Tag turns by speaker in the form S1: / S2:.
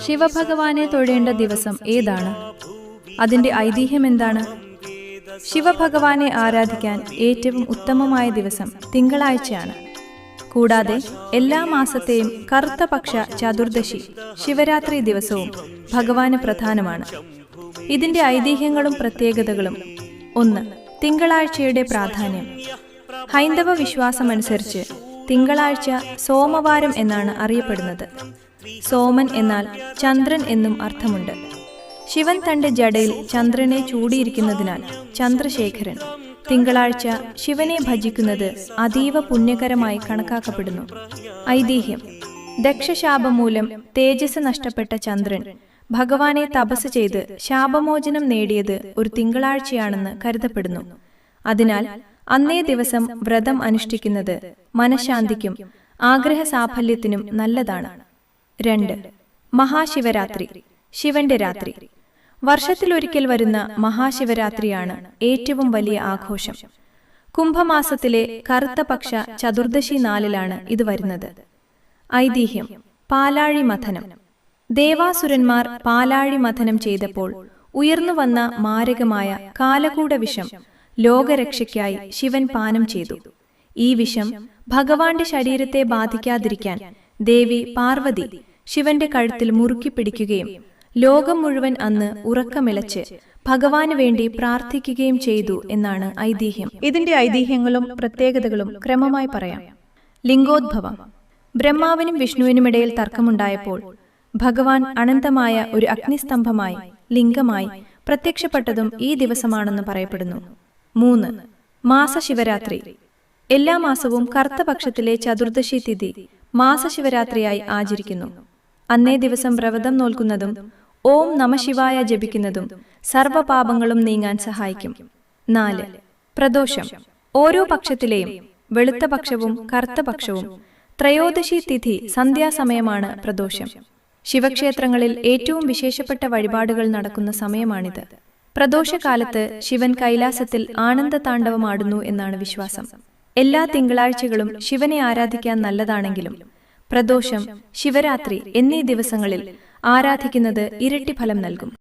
S1: ശിവഭഗവാനെ തൊഴേണ്ട ദിവസം ഏതാണ്? അതിന്റെ ഐതിഹ്യം എന്താണ്? ശിവഭഗവാനെ ആരാധിക്കാൻ ഏറ്റവും ഉത്തമമായ ദിവസം തിങ്കളാഴ്ചയാണ്. കൂടാതെ എല്ലാ മാസത്തെയും കറുത്ത പക്ഷ ചതുർദശി ശിവരാത്രി ദിവസവും ഭഗവാന് പ്രധാനമാണ്. ഇതിന്റെ ഐതിഹ്യങ്ങളും പ്രത്യേകതകളും. 1. തിങ്കളാഴ്ചയുടെ പ്രാധാന്യം. ഹൈന്ദവ വിശ്വാസമനുസരിച്ച് തിങ്കളാഴ്ച സോമവാരം എന്നാണ് അറിയപ്പെടുന്നത്. സോമൻ എന്നാൽ ചന്ദ്രൻ എന്നും അർത്ഥമുണ്ട്. ശിവൻ തന്റെ ജടയിൽ ചന്ദ്രനെ ചൂടിയിരിക്കുന്നതിനാൽ ചന്ദ്രശേഖരൻ. തിങ്കളാഴ്ച ശിവനെ ഭജിക്കുന്നത് അതീവ പുണ്യകരമായി കണക്കാക്കപ്പെടുന്നു. ഐതിഹ്യം: ദക്ഷശാപം മൂലം തേജസ് നഷ്ടപ്പെട്ട ചന്ദ്രൻ ഭഗവാനെ തപസ് ചെയ്ത് ശാപമോചനം നേടിയത് ഒരു തിങ്കളാഴ്ചയാണെന്ന് കരുതപ്പെടുന്നു. അതിനാൽ അന്നേ ദിവസം വ്രതം അനുഷ്ഠിക്കുന്നത് മനഃശാന്തിക്കും ആഗ്രഹ സാഫല്യത്തിനും നല്ലതാണ്. 2. മഹാശിവരാത്രി, ശിവന്റെ രാത്രി. വർഷത്തിലൊരിക്കൽ വരുന്ന മഹാശിവരാത്രിയാണ് ഏറ്റവും വലിയ ആഘോഷം. കുംഭമാസത്തിലെ കറുത്ത പക്ഷ ചതുർദശി നാളിലാണ് ഇത് വരുന്നത്. ഐതിഹ്യം: പാലാഴി മഥനം. ദേവാസുരന്മാർ പാലാഴി മഥനം ചെയ്തപ്പോൾ ഉയർന്നുവന്ന മാരകമായ കാലകൂട വിഷം ലോകരക്ഷയ്ക്കായി ശിവൻ പാനം ചെയ്തു. ഈ വിഷം ഭഗവാന്റെ ശരീരത്തെ ബാധിക്കാതിരിക്കാൻ ദേവി പാർവതി ശിവന്റെ കഴുത്തിൽ മുറുക്കി പിടിക്കുകയും ലോകം മുഴുവൻ അന്ന് ഉറക്കമിളച്ച് ഭഗവാന് വേണ്ടി പ്രാർത്ഥിക്കുകയും ചെയ്തു എന്നാണ് ഐതിഹ്യം. ഇതിന്റെ ഐതിഹ്യങ്ങളും പ്രത്യേകതകളും ക്രമമായി പറയാം. ലിംഗോദ്ഭവം. ബ്രഹ്മാവിനും വിഷ്ണുവിനുമിടയിൽ തർക്കമുണ്ടായപ്പോൾ ഭഗവാൻ അനന്തമായ ഒരു അഗ്നിസ്തംഭമായി ലിംഗമായി പ്രത്യക്ഷപ്പെട്ടതും ഈ ദിവസമാണെന്ന് പറയപ്പെടുന്നു. 3. മാസശിവരാത്രി. എല്ലാ മാസവും കറുത്ത പക്ഷത്തിലെ ചതുർദശി തിഥി മാസശിവരാത്രിയായി ആചരിക്കുന്നു. അന്നേ ദിവസം വ്രതം നോൽക്കുന്നതും ഓം നമഃശിവായ ജപിക്കുന്നതും സർവ്വപാപങ്ങളും നീങ്ങാൻ സഹായിക്കും. 4. പ്രദോഷം. ഓരോ പക്ഷത്തിലെയും വെളുത്ത പക്ഷവും കറുത്ത പക്ഷവും ത്രയോദശി തിഥി സന്ധ്യാസമയമാണ് പ്രദോഷം. ശിവക്ഷേത്രങ്ങളിൽ ഏറ്റവും വിശേഷപ്പെട്ട വഴിപാടുകൾ നടക്കുന്ന സമയമാണിത്. പ്രദോഷകാലത്ത് ശിവൻ കൈലാസത്തിൽ ആനന്ദ താണ്ഡവമാടുന്നു എന്നാണ് വിശ്വാസം. എല്ലാ തിങ്കളാഴ്ചകളും ശിവനെ ആരാധിക്കാൻ നല്ലതാണെങ്കിലും പ്രദോഷം, ശിവരാത്രി എന്നീ ദിവസങ്ങളിൽ ആരാധിക്കുന്നത് ഇരട്ടി ഫലം നൽകും.